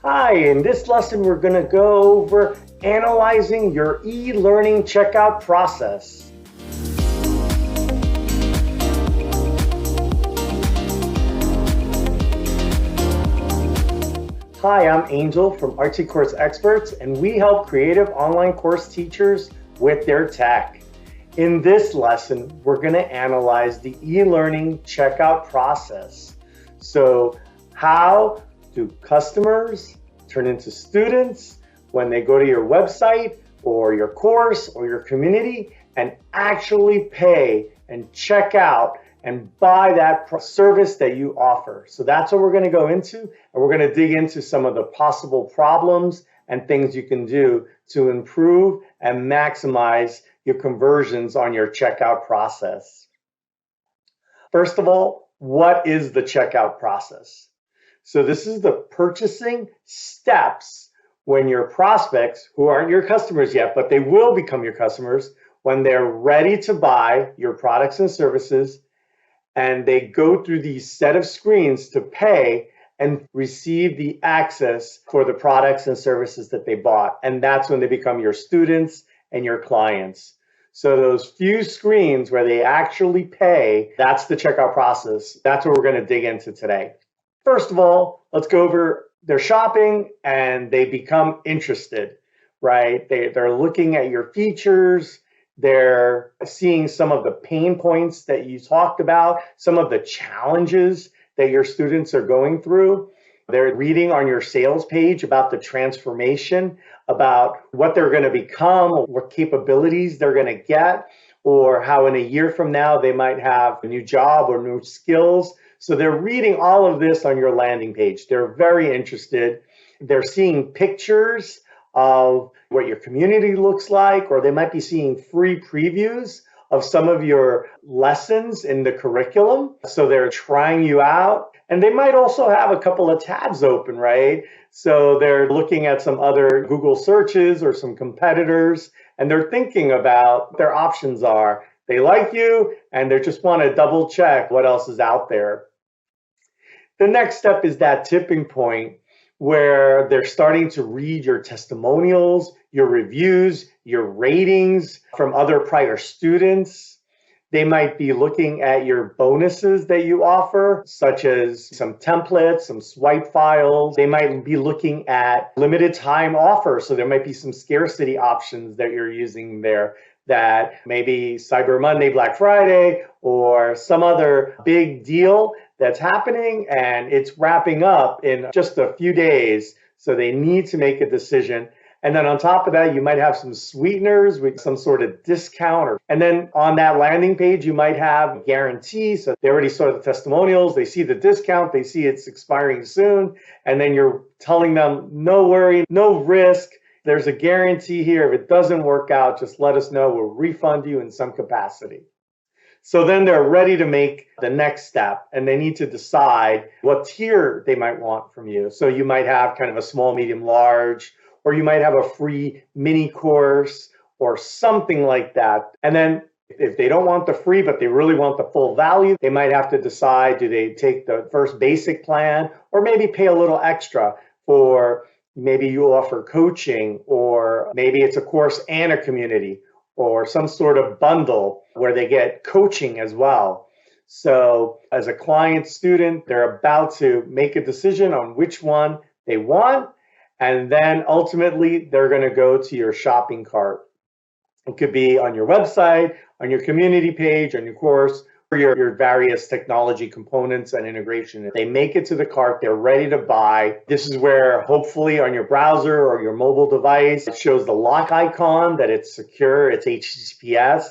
Hi, in this lesson we're going to go over analyzing your e-learning checkout process. Hi, I'm Angel from RT Course Experts, and we help creative online course teachers with their tech. In this lesson, we're going to analyze the e-learning checkout process. So how do customers turn into students when they go to your website or your course or your community and actually pay and check out and buy that service that you offer? So that's what we're going to go into, and we're going to dig into some of the possible problems and things you can do to improve and maximize your conversions on your checkout process. First of all, what is the checkout process? So this is the purchasing steps when your prospects, who aren't your customers yet, but they will become your customers when they're ready to buy your products and services, and they go through these set of screens to pay and receive the access for the products and services that they bought. And that's when they become your students and your clients. So those few screens where they actually pay, that's the checkout process. That's what we're going to dig into today. First of all, let's go over their shopping and they become interested, right? They're looking at your features. They're seeing some of the pain points that you talked about, some of the challenges that your students are going through. They're reading on your sales page about the transformation, about what they're going to become, what capabilities they're going to get, or how in a year from now they might have a new job or new skills. So they're reading all of this on your landing page. They're very interested. They're seeing pictures of what your community looks like, or they might be seeing free previews of some of your lessons in the curriculum. So they're trying you out. And they might also have a couple of tabs open, right? So they're looking at some other Google searches or some competitors, and they're thinking about what their options are. They like you, and they just want to double check what else is out there. The next step is that tipping point where they're starting to read your testimonials, your reviews, your ratings from other prior students. They might be looking at your bonuses that you offer, such as some templates, some swipe files. They might be looking at limited time offers. So there might be some scarcity options that you're using there, that maybe Cyber Monday, Black Friday, or some other big deal that's happening and it's wrapping up in just a few days. So they need to make a decision. And then on top of that, you might have some sweeteners with some sort of discount. And then on that landing page, you might have a guarantee. So they already saw the testimonials, they see the discount, they see it's expiring soon. And then you're telling them, no worry, no risk. There's a guarantee here. If it doesn't work out, just let us know. We'll refund you in some capacity. So then they're ready to make the next step, and they need to decide what tier they might want from you. So you might have kind of a small, medium, large, or you might have a free mini course or something like that. And then if they don't want the free, but they really want the full value, they might have to decide, do they take the first basic plan or maybe pay a little extra for, maybe you offer coaching, or maybe it's a course and a community, or some sort of bundle where they get coaching as well. So as a client student, they're about to make a decision on which one they want, and then ultimately they're going to go to your shopping cart. It could be on your website, on your community page, on your course, or your various technology components and integration. If they make it to the cart, they're ready to buy. This is where hopefully on your browser or your mobile device, it shows the lock icon that it's secure, it's HTTPS.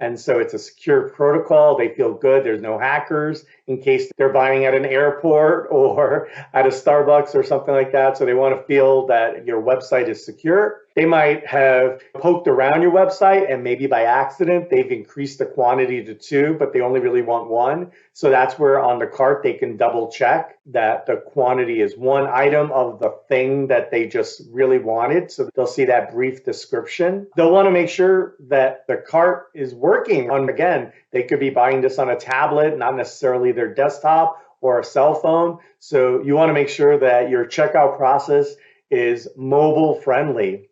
And so it's a secure protocol. They feel good. There's no hackers in case they're buying at an airport or at a Starbucks or something like that. So they want to feel that your website is secure. They might have poked around your website and maybe by accident, they've increased the quantity to 2, but they only really want 1. So that's where on the cart, they can double check that the quantity is 1 item of the thing that they just really wanted. So they'll see that brief description. They'll want to make sure that the cart is working. Again, they could be buying this on a tablet, not necessarily their desktop, or a cell phone. So you want to make sure that your checkout process is mobile friendly.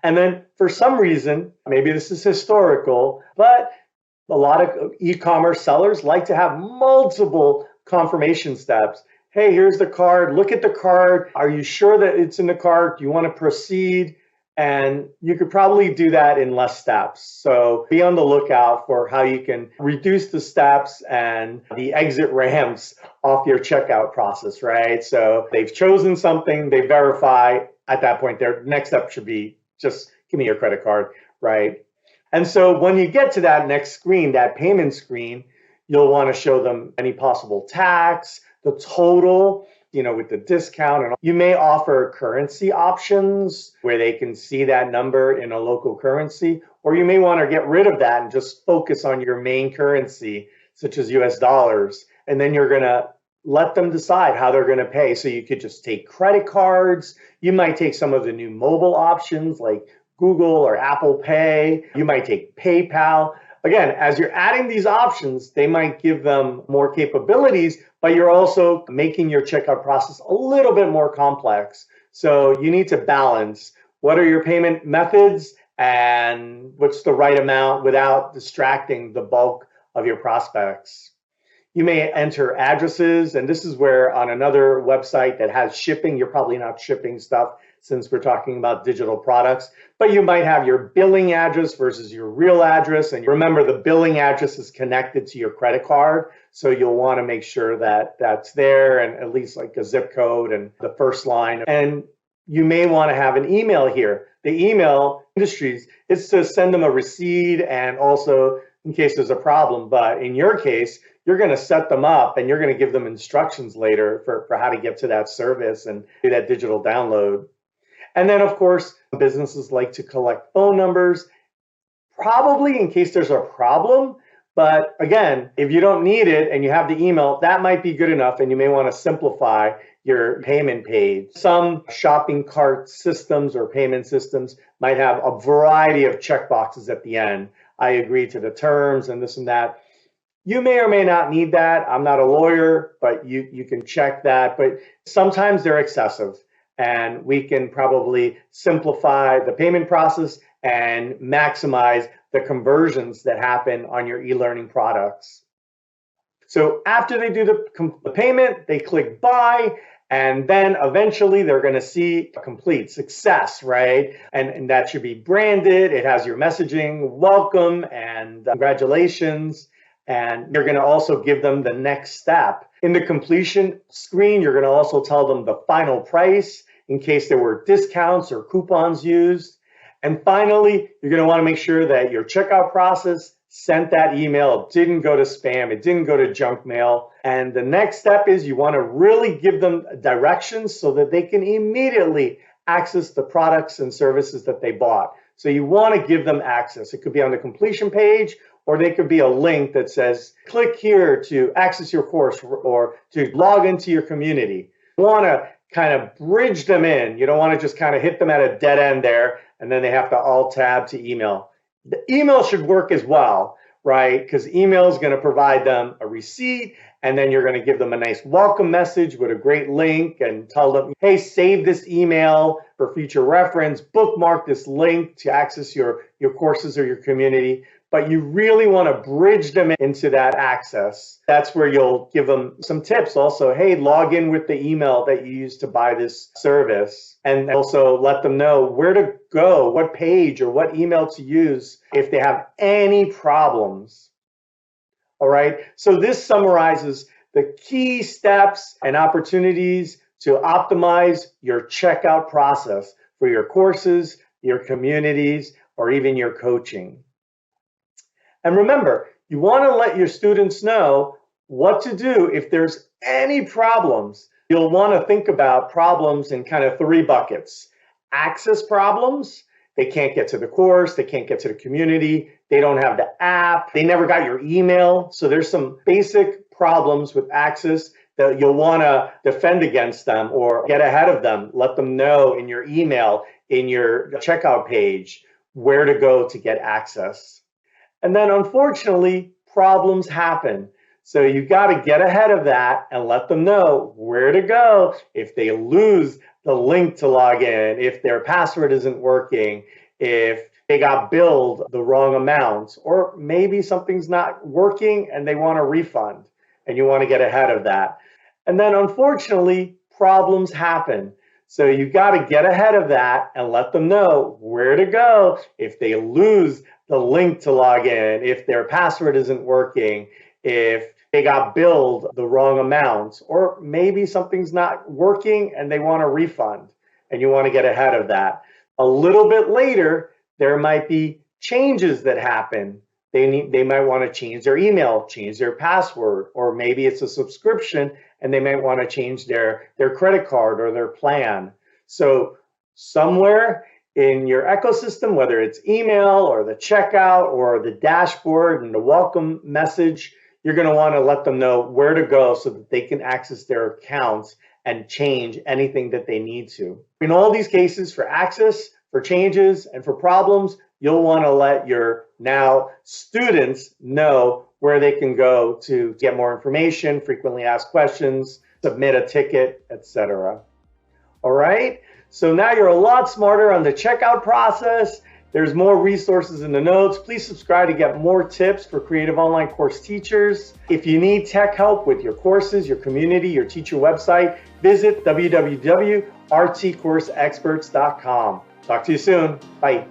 And then for some reason, maybe this is historical, but a lot of e-commerce sellers like to have multiple confirmation steps. Hey, here's the card. Look at the card. Are you sure that it's in the card? Do you want to proceed? And you could probably do that in less steps. So be on the lookout for how you can reduce the steps and the exit ramps off your checkout process, right? So they've chosen something, they verify. At that point, their next step should be just give me your credit card, right? And so when you get to that next screen, that payment screen, you'll want to show them any possible tax, the total, with the discount. And you may offer currency options where they can see that number in a local currency, or you may want to get rid of that and just focus on your main currency, such as US dollars. And then you're going to let them decide how they're going to pay. So you could just take credit cards. You might take some of the new mobile options like Google or Apple Pay. You might take PayPal. Again, as you're adding these options, they might give them more capabilities, but you're also making your checkout process a little bit more complex. So you need to balance what are your payment methods and what's the right amount without distracting the bulk of your prospects. You may enter addresses, and this is where on another website that has shipping, you're probably not shipping stuff since we're talking about digital products, but you might have your billing address versus your real address. And remember, the billing address is connected to your credit card. So you'll want to make sure that that's there and at least like a zip code and the first line. And you may want to have an email here. The email industries is to send them a receipt and also in case there's a problem. But in your case, you're going to set them up and you're going to give them instructions later for how to get to that service and do that digital download. And then, of course, businesses like to collect phone numbers, probably in case there's a problem. But again, if you don't need it and you have the email, that might be good enough. And you may want to simplify your payment page. Some shopping cart systems or payment systems might have a variety of checkboxes at the end. I agree to the terms and this and that. You may or may not need that. I'm not a lawyer, but you can check that. But sometimes they're excessive. And we can probably simplify the payment process and maximize the conversions that happen on your e-learning products. So after they do the payment, they click buy, and then eventually they're going to see a complete success, right? And that should be branded. It has your messaging, welcome and congratulations. And you're going to also give them the next step. In the completion screen, you're going to also tell them the final price in case there were discounts or coupons used. And finally, you're going to want to make sure that your checkout process sent that email. It didn't go to spam. It didn't go to junk mail. And the next step is you want to really give them directions so that they can immediately access the products and services that they bought. So you want to give them access. It could be on the completion page, or they could be a link that says, click here to access your course or to log into your community. You want to kind of bridge them in. You don't want to just kind of hit them at a dead end there, and then they have to alt tab to email. The email should work as well, right? Because email is going to provide them a receipt, and then you're going to give them a nice welcome message with a great link and tell them, hey, save this email for future reference, bookmark this link to access your courses or your community. But you really want to bridge them into that access. That's where you'll give them some tips. Also, hey, log in with the email that you used to buy this service. And also let them know where to go, what page or what email to use if they have any problems. All right. So this summarizes the key steps and opportunities to optimize your checkout process for your courses, your communities, or even your coaching. And remember, you want to let your students know what to do if there's any problems. You'll want to think about problems in kind of three buckets. Access problems, they can't get to the course, they can't get to the community, they don't have the app, they never got your email. So there's some basic problems with access that you'll want to defend against them or get ahead of them. Let them know in your email, in your checkout page, where to go to get access. And then unfortunately, problems happen. So you got to get ahead of that and let them know where to go if they lose the link to log in, if their password isn't working, if they got billed the wrong amount, or maybe something's not working and they want a refund and you want to get ahead of that. And then unfortunately, problems happen. So you got to get ahead of that and let them know where to go if they lose the link to log in, if their password isn't working, if they got billed the wrong amount, or maybe something's not working and they want a refund and you want to get ahead of that. A little bit later, there might be changes that happen. They might want to change their email, change their password, or maybe it's a subscription and they might want to change their credit card or their plan. So somewhere in your ecosystem, whether it's email or the checkout or the dashboard and the welcome message, you're going to want to let them know where to go so that they can access their accounts and change anything that they need to. In all these cases, for access, for changes, and for problems, you'll want to let your now students know where they can go to get more information, frequently asked questions, submit a ticket, etc. All right, so now you're a lot smarter on the checkout process. There's more resources in the notes. Please subscribe to get more tips for creative online course teachers. If you need tech help with your courses, your community, your teacher website, visit www.rtcourseexperts.com. Talk to you soon. Bye.